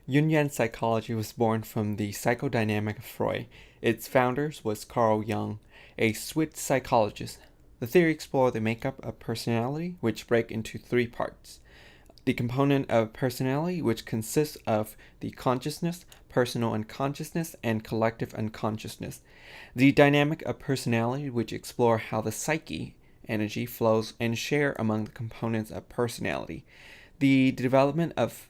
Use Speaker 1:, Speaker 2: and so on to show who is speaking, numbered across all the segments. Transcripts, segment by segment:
Speaker 1: Jungian Psychology was born from the psychodynamic of Freud. Its founders was Carl Jung, a Swiss psychologist. The theory explored the makeup of personality, which break into three parts. The component of personality, which consists of the consciousness, personal unconsciousness, and collective unconsciousness. The dynamic of personality, which explore how the psyche energy flows and share among the components of personality. The development of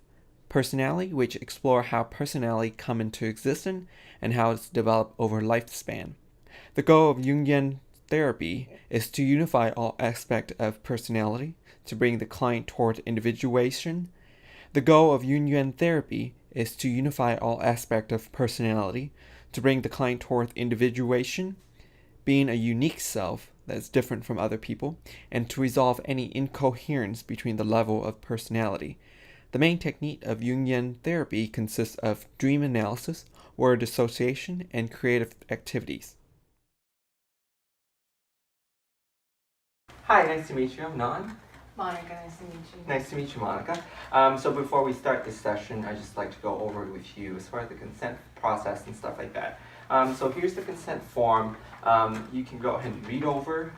Speaker 1: personality, which explore how personality come into existence and how it's developed over lifespan. The goal of Jungian therapy is to unify all aspects of personality, to bring the client toward individuation. The goal of Jungian therapy is to unify all aspects of personality, to bring the client toward individuation, being a unique self that's different from other people, and to resolve any incoherence between the level of personality. The main technique of Jungian therapy consists of dream analysis, word association, and creative activities. Hi, nice to meet you. I'm Nan.
Speaker 2: Monica, nice to meet you.
Speaker 1: Nice to meet you, Monica. So before we start this session, I'd just like to go over with you as far as the consent process and stuff like that. So here's the consent form. You can go ahead and read over.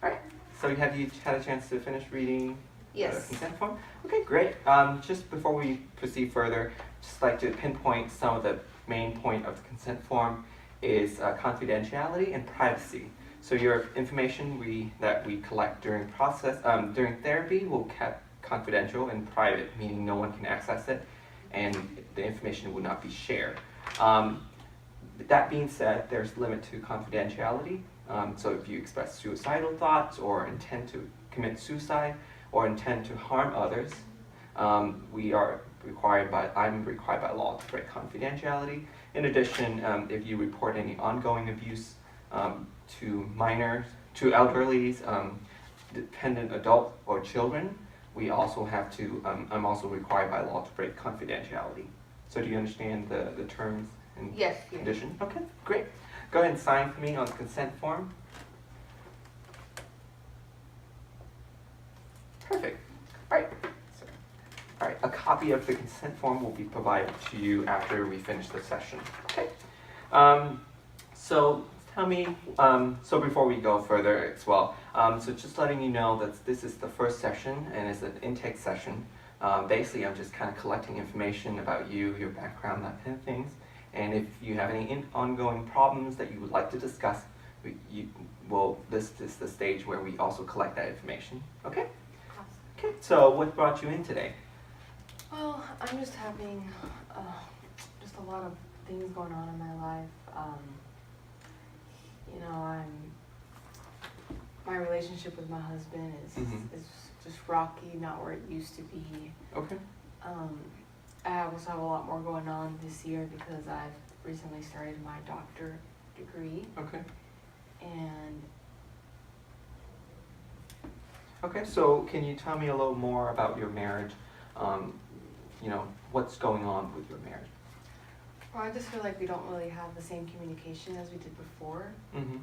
Speaker 1: All right. So have you had a chance to finish reading the consent form? Okay, great. Just before we proceed further, just like to pinpoint some of the main point of the consent form is confidentiality and privacy. So your information that we collect during therapy will be kept confidential and private, meaning no one can access it, and the information will not be shared. That being said, there's limit to confidentiality. So if you express suicidal thoughts or intend to commit suicide or intend to harm others, I'm required by law to break confidentiality. In addition, if you report any ongoing abuse to minors, to elderlies, dependent adult or children, I'm also required by law to break confidentiality. So do you understand the terms and conditions? Okay, great. Go ahead and sign for me on the consent form. Perfect. All right. All right. A copy of the consent form will be provided to you after we finish the session. Okay. So tell me. So before we go further as well. So just letting you know that this is the first session and it's an intake session. Basically, I'm just kind of collecting information about you, your background, that kind of things. And if you have any ongoing problems that you would like to discuss, this is the stage where we also collect that information. Okay? Okay, so what brought you in today?
Speaker 2: Well, I'm just having just a lot of things going on in my life. My relationship with my husband is just rocky, not where it used to be.
Speaker 1: Okay.
Speaker 2: I also have a lot more going on this year because I've recently started my doctorate degree.
Speaker 1: Okay.
Speaker 2: And
Speaker 1: okay, so can you tell me a little more about your marriage? What's going on with your marriage?
Speaker 2: Well, I just feel like we don't really have the same communication as we did before.
Speaker 1: Mm-hmm.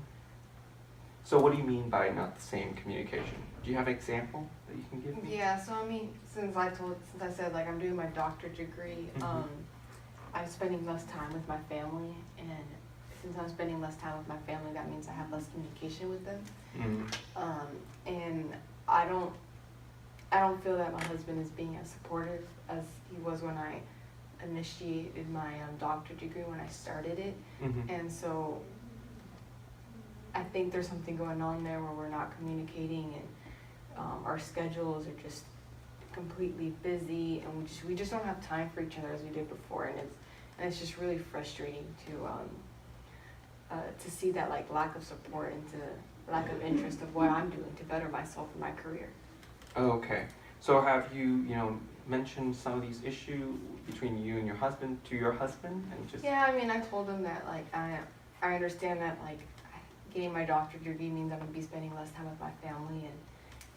Speaker 1: So what do you mean by not the same communication? Do you have an example that you can give me?
Speaker 2: Yeah, so I mean, since I said like I'm doing my doctorate degree, I'm spending less time with my family, and since I'm spending less time with my family, that means I have less communication with them. And I don't feel that my husband is being as supportive as he was when I initiated my doctorate degree, when I started it. And so I think there's something going on there where we're not communicating, and our schedules are just completely busy, and we just don't have time for each other as we did before, and it's just really frustrating to see that like lack of support and to lack of interest of what I'm doing to better myself in my career.
Speaker 1: Okay. So have you mentioned some of these issues between you and your husband to your husband, and just?
Speaker 2: Yeah, I mean, I told him that like I understand that like getting my doctorate degree means I'm going to be spending less time with my family,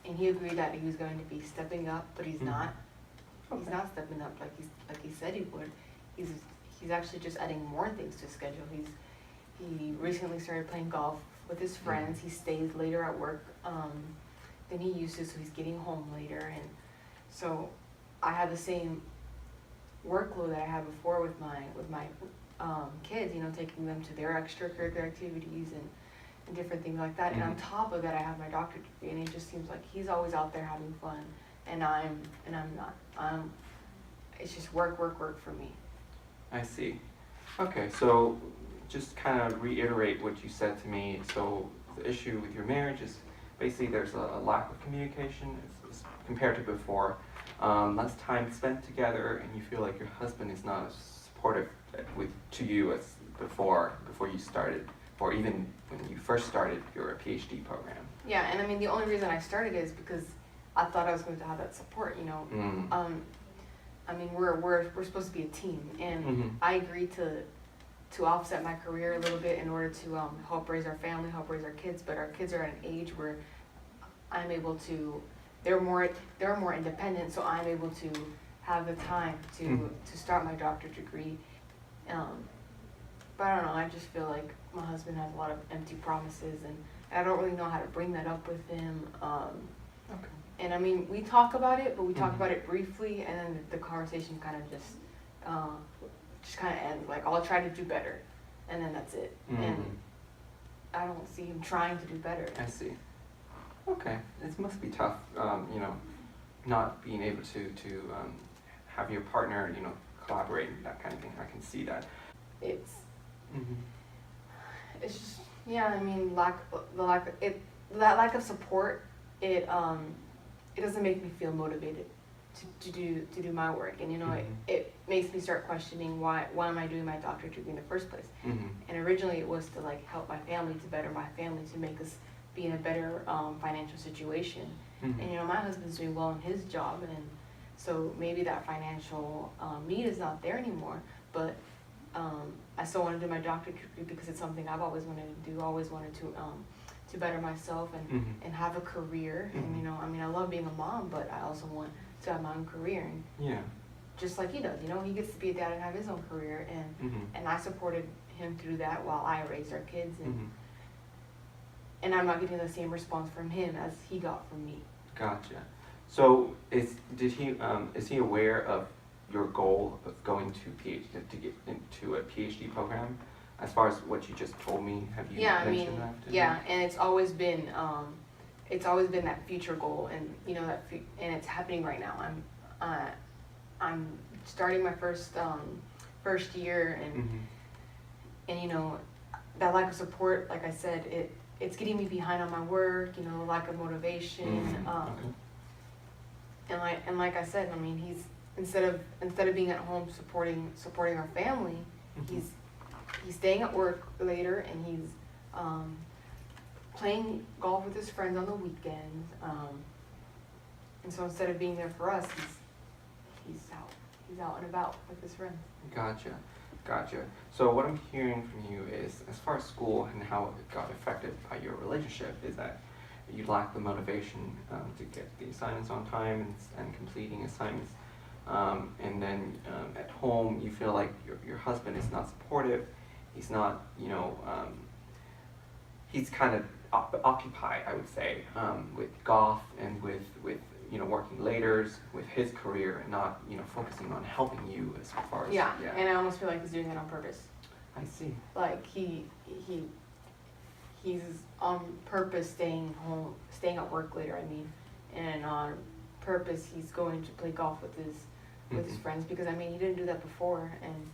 Speaker 2: and he agreed that he was going to be stepping up, but he's not. Okay. He's not stepping up like he said he would. He's actually just adding more things to his schedule. He recently started playing golf with his friends. He stays later at work than he used to, so he's getting home later, and so I have the same workload that I had before with my kids, you know, taking them to their extracurricular activities and different things like that. And on top of that, I have my doctorate degree, and it just seems like he's always out there having fun, and I'm not. It's just work for me.
Speaker 1: I see. Okay, so just kind of reiterate what you said to me. So the issue with your marriage is basically there's a lack of communication it's compared to before. Less time spent together, and you feel like your husband is not as supportive to you as before you started, or even when you first started your PhD program.
Speaker 2: Yeah, and I mean the only reason I started is because I thought I was going to have that support. You know, I mean we're supposed to be a team, and I agreed to offset my career a little bit in order to help raise our family, help raise our kids. But our kids are at an age where I'm able to. They're more independent, so I'm able to have the time to start my doctorate degree. But I don't know. I just feel like my husband has a lot of empty promises, and I don't really know how to bring that up with him.
Speaker 1: Okay.
Speaker 2: And I mean, we talk about it, but we talk about it briefly, and then the conversation kind of just kind of ends. Like, I'll try to do better, and then that's it. And I don't see him trying to do better.
Speaker 1: I see. Okay, it must be tough, you know, not being able to have your partner, you know, collaborate and that kind of thing. I can see that.
Speaker 2: It's just, yeah. I mean, that lack of support. It doesn't make me feel motivated to do my work, and you know, it makes me start questioning why am I doing my doctorate degree in the first place? And originally it was to like help my family, to better my family, to make us be in a better financial situation. And you know, my husband's doing well in his job, and so maybe that financial need is not there anymore. But I still want to do my doctorate degree because it's something I've always wanted to do. Always wanted to better myself and have a career. And you know, I mean, I love being a mom, but I also want to have my own career. And just like he does, you know, he gets to be a dad and have his own career. And I supported him through that while I raised our kids. And I'm not getting the same response from him as he got from me.
Speaker 1: Gotcha. So is he aware of your goal of going to get into a PhD program? As far as what you just told me, have you mentioned that?
Speaker 2: Yeah, and it's always been that future goal, and you know and it's happening right now. I'm starting my first year, and you know, that lack of support, like I said, it's getting me behind on my work, you know, lack of motivation. And like I said, I mean, he's instead of being at home supporting our family, he's staying at work later, and he's playing golf with his friends on the weekends. And so instead of being there for us, he's out and about with his friends.
Speaker 1: Gotcha. So what I'm hearing from you is, as far as school and how it got affected by your relationship, is that you lack the motivation to get the assignments on time and completing assignments. And then at home, you feel like your husband is not supportive. He's not, you know, he's kind of occupied, I would say, with golf and with you know, working laters with his career, and not, you know, focusing on helping you as far as
Speaker 2: and I almost feel like he's doing it on purpose.
Speaker 1: I see.
Speaker 2: Like he's on purpose staying at work later. I mean, and on purpose he's going to play golf with his friends, because I mean, he didn't do that before, and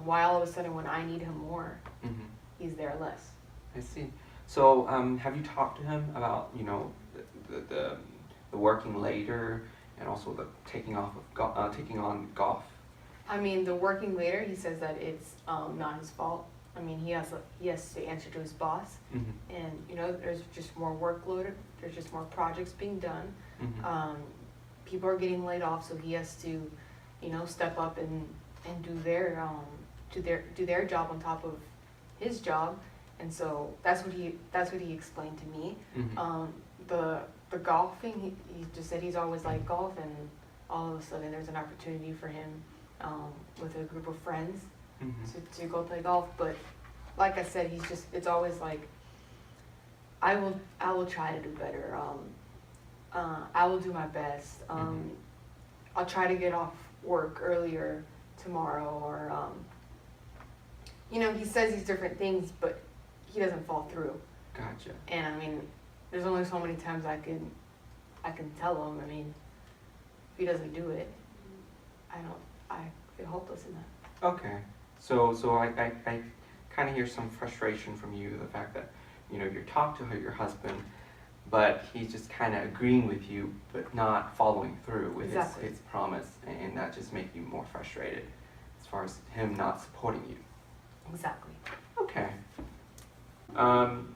Speaker 2: why all of a sudden when I need him more, he's there less.
Speaker 1: I see. So have you talked to him about, you know, the working later, and also the taking on golf?
Speaker 2: I mean, the working later, he says that it's not his fault. I mean, he has to answer to his boss, and you know, there's just more workload. There's just more projects being done. People are getting laid off, so he has to, you know, step up and do their job on top of his job. And so that's what he explained to me. The golfing, he just said he's always liked golf, and all of a sudden there's an opportunity for him with a group of friends to go play golf. But like I said, it's always like, I will try to do better. I will do my best. I'll try to get off work earlier tomorrow, or he says these different things, but he doesn't fall through.
Speaker 1: Gotcha.
Speaker 2: And I mean, there's only so many times I can tell him. I mean, if he doesn't do it, I feel hopeless in that.
Speaker 1: Okay. So I kind of hear some frustration from you, the fact that, you're talking to your husband, but he's just kind of agreeing with you, but not following through with
Speaker 2: Exactly.
Speaker 1: his promise, and that just makes you more frustrated as far as him not supporting you.
Speaker 2: Exactly.
Speaker 1: Okay.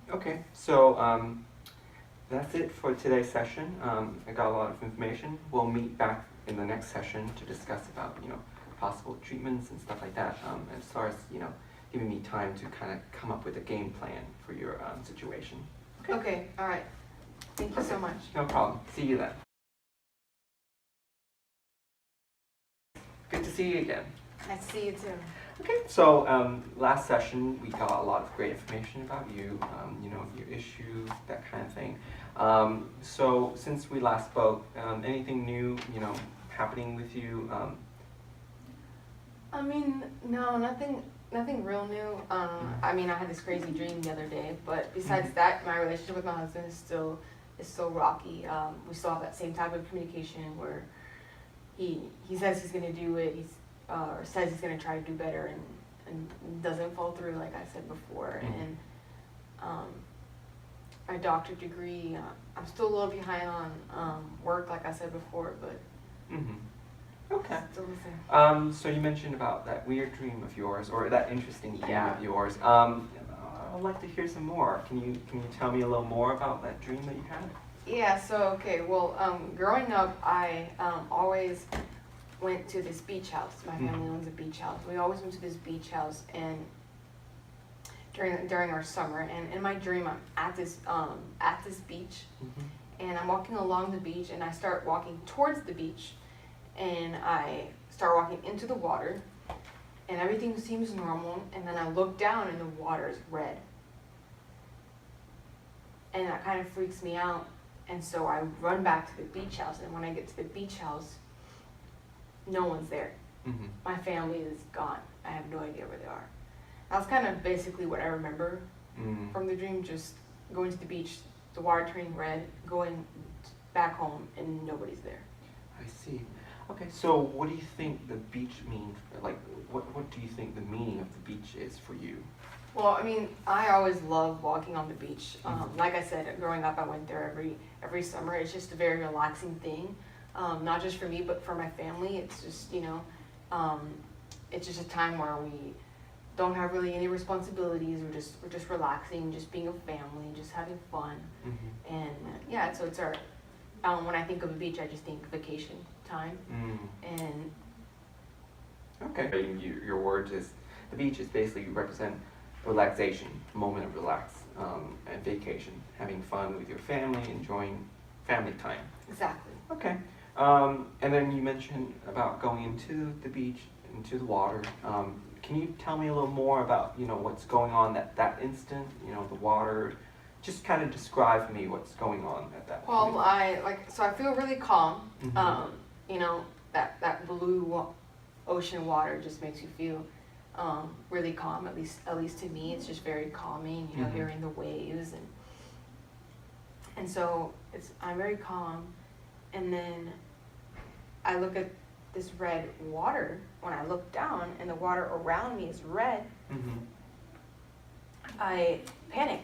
Speaker 1: Okay, so that's it for today's session. I got a lot of information. We'll meet back in the next session to discuss about, possible treatments and stuff like that, as far as, giving me time to kind of come up with a game plan for your situation.
Speaker 2: Okay, all right. Thank you so much.
Speaker 1: No problem. See you then. Good to see you again.
Speaker 2: Nice to see you too.
Speaker 1: Okay, so last session we got a lot of great information about you, your issues, that kind of thing. So since we last spoke, anything new, happening with you?
Speaker 2: I mean, no, nothing real new. I mean, I had this crazy dream the other day, but besides that, my relationship with my husband is still rocky. We still have that same type of communication where he says he's gonna do it, or says he's gonna try to do better, and doesn't fall through, like I said before. And my doctorate degree, I'm still a little behind on work, like I said before, but
Speaker 1: Okay.
Speaker 2: still the same.
Speaker 1: So you mentioned about that weird dream of yours, or that interesting dream
Speaker 2: Yeah.
Speaker 1: of yours. I'd like to hear some more. Can you tell me a little more about that dream that you had?
Speaker 2: Yeah, so, okay, well, growing up, I always went to this beach house. My family owns a beach house. We always went to this beach house, and during our summer, and in my dream, I'm at this beach, and I'm walking along the beach, and I start walking towards the beach, and I start walking into the water, and everything seems normal, and then I look down, and the water is red. And that kind of freaks me out. And so I run back to the beach house, and when I get to the beach house, no one's there. My family is gone. I have no idea where they are. That's kind of basically what I remember from the dream, just going to the beach, the water turning red, going back home, and nobody's there.
Speaker 1: I see. Okay, so what do you think the beach means? Like, what do you think the meaning of the beach is for you?
Speaker 2: Well, I mean, I always love walking on the beach. Like I said, growing up, I went there every summer. It's just a very relaxing thing, not just for me, but for my family. It's just, it's just a time where we don't have really any responsibilities. We're just relaxing, just being a family, just having fun. And yeah, so it's our. When I think of a beach, I just think vacation time. And
Speaker 1: okay, your words is the beach is basically represent relaxation, moment of relax, and vacation, having fun with your family, enjoying family time.
Speaker 2: exactly.
Speaker 1: Okay. And then you mentioned about going into the beach, into the water. Can you tell me a little more about, what's going on at that instant, the water? Just kind of describe for me what's going on at that point.
Speaker 2: Well, I feel really calm. That blue ocean water just makes you feel really calm. At least to me, it's just very calming. Hearing the waves, and so I'm very calm. And then I look at this red water. When I look down and the water around me is red, I panic.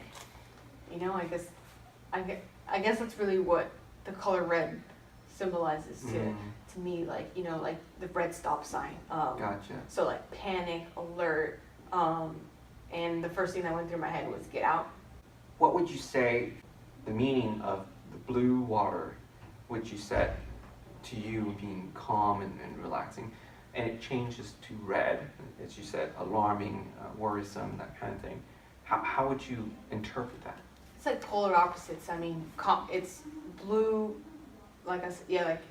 Speaker 2: I guess that's really what the color red symbolizes to me, like the red stop sign.
Speaker 1: Gotcha.
Speaker 2: So like panic, alert, and the first thing that went through my head was get out.
Speaker 1: What would you say the meaning of the blue water, which you said to you being calm and relaxing, and it changes to red, as you said, alarming, worrisome, that kind of thing. How would you interpret that?
Speaker 2: It's like polar opposites. I mean, it's blue, like I said, like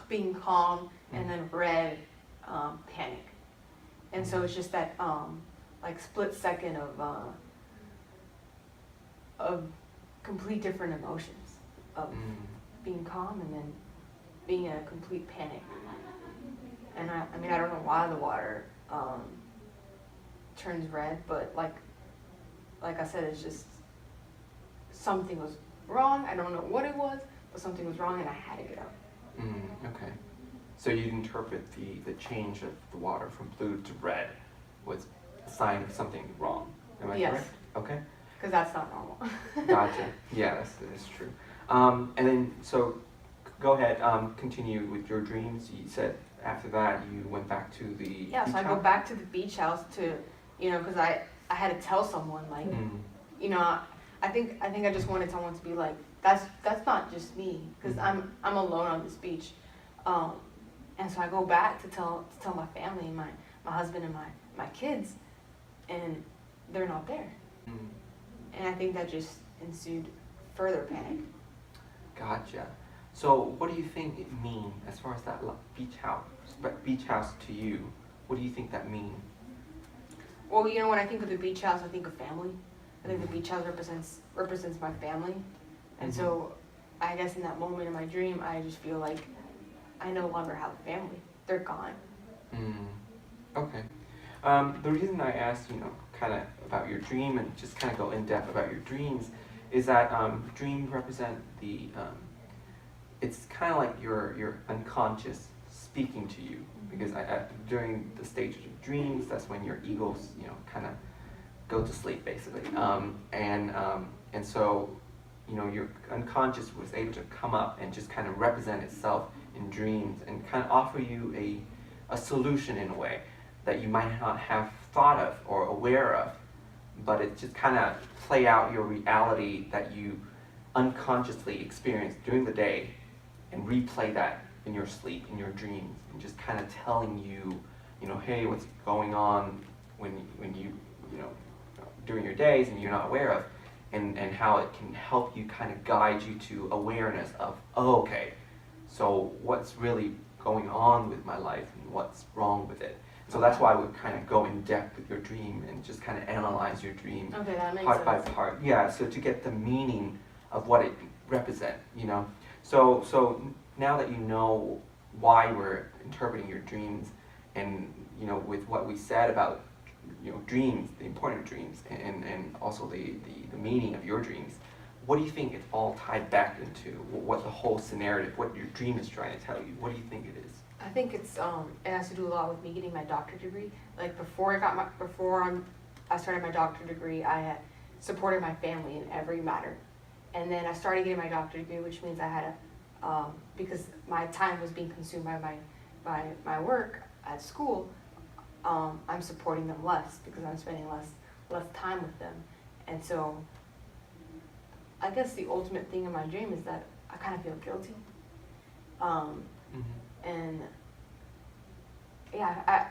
Speaker 2: being calm, and then red, panic. And so it's just that like split second of complete different emotions. being calm and then being in a complete panic. And I mean, I don't know why the water turns red, but like I said, it's just something was wrong. I don't know what it was, but something was wrong and I had to get out.
Speaker 1: Okay. So you'd interpret the change of the water from blue to red was a sign of something wrong. Am I correct? Okay.
Speaker 2: Because that's not normal.
Speaker 1: Gotcha. Yeah, that's true. And then, so go ahead, continue with your dreams. You said after that you went back to the
Speaker 2: Yeah, so
Speaker 1: beach
Speaker 2: I go
Speaker 1: house?
Speaker 2: back to the beach house to, because I had to tell someone, like, I think I just wanted someone to be like, that's not just me, because I'm alone on this beach. And so I go back to tell my family, my husband and my kids, and they're not there. And I think that just ensued further panic.
Speaker 1: Gotcha. So what do you think it means as far as that beach house to you? What do you think that means?
Speaker 2: Well, when I think of the beach house, I think of family. I think the beach house represents my family. And so I guess in that moment in my dream, I just feel like I no longer have a family. They're gone.
Speaker 1: Okay. The reason I asked, kind of about your dream and just kind of go in depth about your dreams is that dreams represent it's kind of like your unconscious speaking to you, because during the stage of dreams, that's when your egos, kind of go to sleep basically, and so, your unconscious was able to come up and just kind of represent itself in dreams and kind of offer you a solution in a way that you might not have thought of or aware of, but it just kind of play out your reality that you unconsciously experienced during the day and replay that in your sleep, in your dreams, and just kind of telling you, hey, what's going on when you during your days and you're not aware of, and how it can help you kind of guide you to awareness of, oh, okay, so what's really going on with my life and what's wrong with it. So that's why we kind of go in depth with your dream and just kind of analyze your dream
Speaker 2: Okay, that makes
Speaker 1: part
Speaker 2: sense.
Speaker 1: by part. Yeah, so to get the meaning of what it represents, So now that you know why we're interpreting your dreams, and with what we said about dreams, the importance of dreams, and also the meaning of your dreams, what do you think it's all tied back into? What the whole narrative, what your dream is trying to tell you? What do you think it is?
Speaker 2: I think it has to do a lot with me getting my doctorate degree. Like before I started my doctorate degree, I had supported my family in every matter, and then I started getting my doctorate degree, which means I had because my time was being consumed by my work at school. I'm supporting them less because I'm spending less time with them, and so I guess the ultimate thing in my dream is that I kind of feel guilty. And yeah,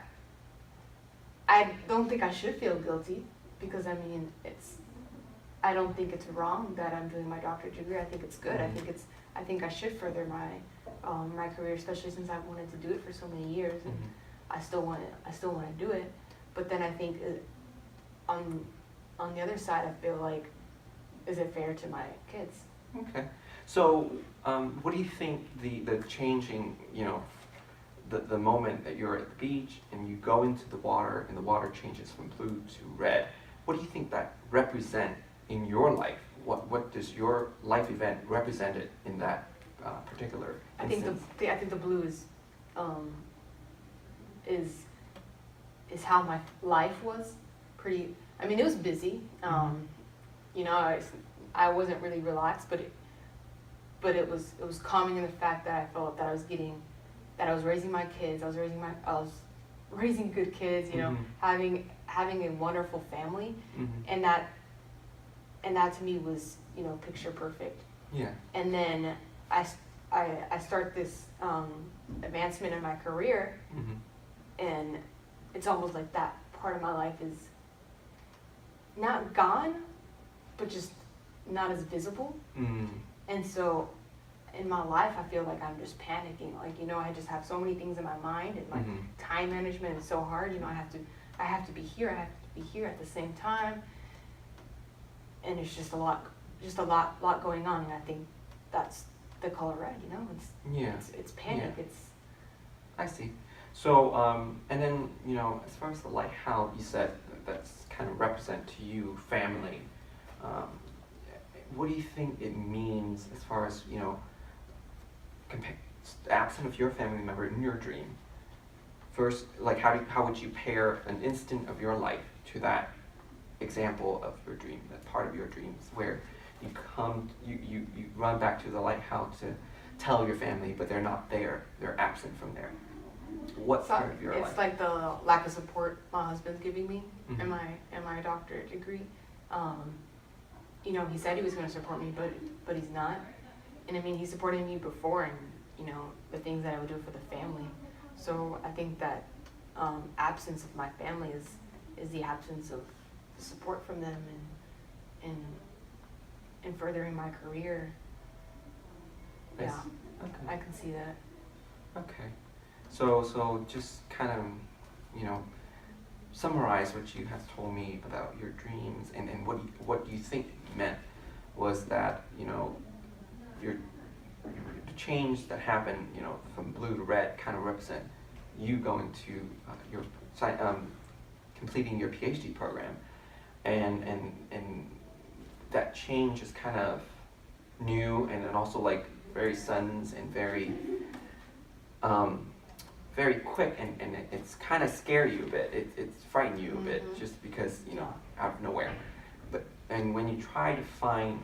Speaker 2: I don't think I should feel guilty, because I don't think it's wrong that I'm doing my doctorate degree. I think it's good. I think I should further my career, especially since I've wanted to do it for so many years, and I still want to do it. But then I think on the other side, I feel like, is it fair to my kids?
Speaker 1: Okay. So, what do you think the changing, the moment that you're at the beach and you go into the water and the water changes from blue to red, what do you think that represent in your life? What does your life event represent it in that particular instance?
Speaker 2: I think the blue is how my life was. Pretty. I mean, it was busy. I wasn't really relaxed, but it was calming in the fact that I felt that I was raising my kids. I was raising good kids. Having a wonderful family, and that to me was picture perfect.
Speaker 1: Yeah.
Speaker 2: And then I start this advancement in my career, and it's almost like that part of my life is not gone, but just not as visible. And so in my life, I feel like I'm just panicking. Like, I just have so many things in my mind, and my time management is so hard. I have to be here. I have to be here at the same time. And it's just a lot going on. And I think that's the color red. You know,
Speaker 1: Yeah.
Speaker 2: it's panic.
Speaker 1: Yeah.
Speaker 2: It's
Speaker 1: I see. So, and then, as far as the lighthouse, you said that's kind of represent to you family. Um, what do you think it means as far as, absent of your family member in your dream? First, like how would you pair an instant of your life to that example of your dream, that part of your dreams where you run back to the lighthouse to tell your family, but they're not there, they're absent from there. What
Speaker 2: so
Speaker 1: part of your life?
Speaker 2: it's like the lack of support my husband's giving me
Speaker 1: Mhm.
Speaker 2: in my doctorate degree. He said he was going to support me, but he's not. And I mean, he supported me before, and the things that I would do for the family. So I think that absence of my family is the absence of support from them, and furthering my career.
Speaker 1: I
Speaker 2: Yeah,
Speaker 1: see. Okay.
Speaker 2: I can see that.
Speaker 1: Okay. So just kind of, summarize what you have told me about your dreams and what you think it meant was that, your the change that happened, from blue to red kind of represent you going to completing your PhD program, and that change is kind of new and then also like very sudden and very very quick, and it's kind of scare you a bit. It's frighten you a bit just because out of nowhere. And when you try to find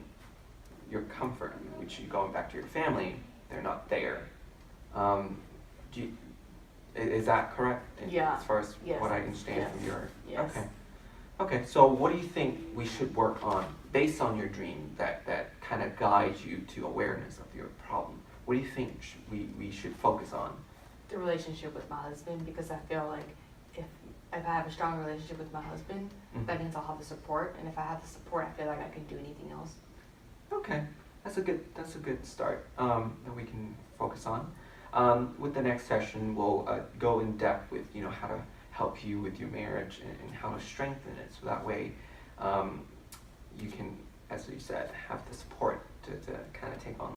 Speaker 1: your comfort, which you going back to your family, they're not there. Is that correct?
Speaker 2: Yeah.
Speaker 1: As far as
Speaker 2: Yes.
Speaker 1: what I understand
Speaker 2: Yes.
Speaker 1: from your.
Speaker 2: Yes.
Speaker 1: Okay. Okay. So what do you think we should work on based on your dream that kind of guides you to awareness of your problem? What do you think we should focus on?
Speaker 2: The relationship with my husband, because I feel like if I have a strong relationship with my husband, that means I'll have the support, and if I have the support, I feel like I can do anything else.
Speaker 1: Okay, that's a good start that we can focus on. With the next session, we'll go in depth with how to help you with your marriage and how to strengthen it, so that way you can, as you said, have the support to kind of take on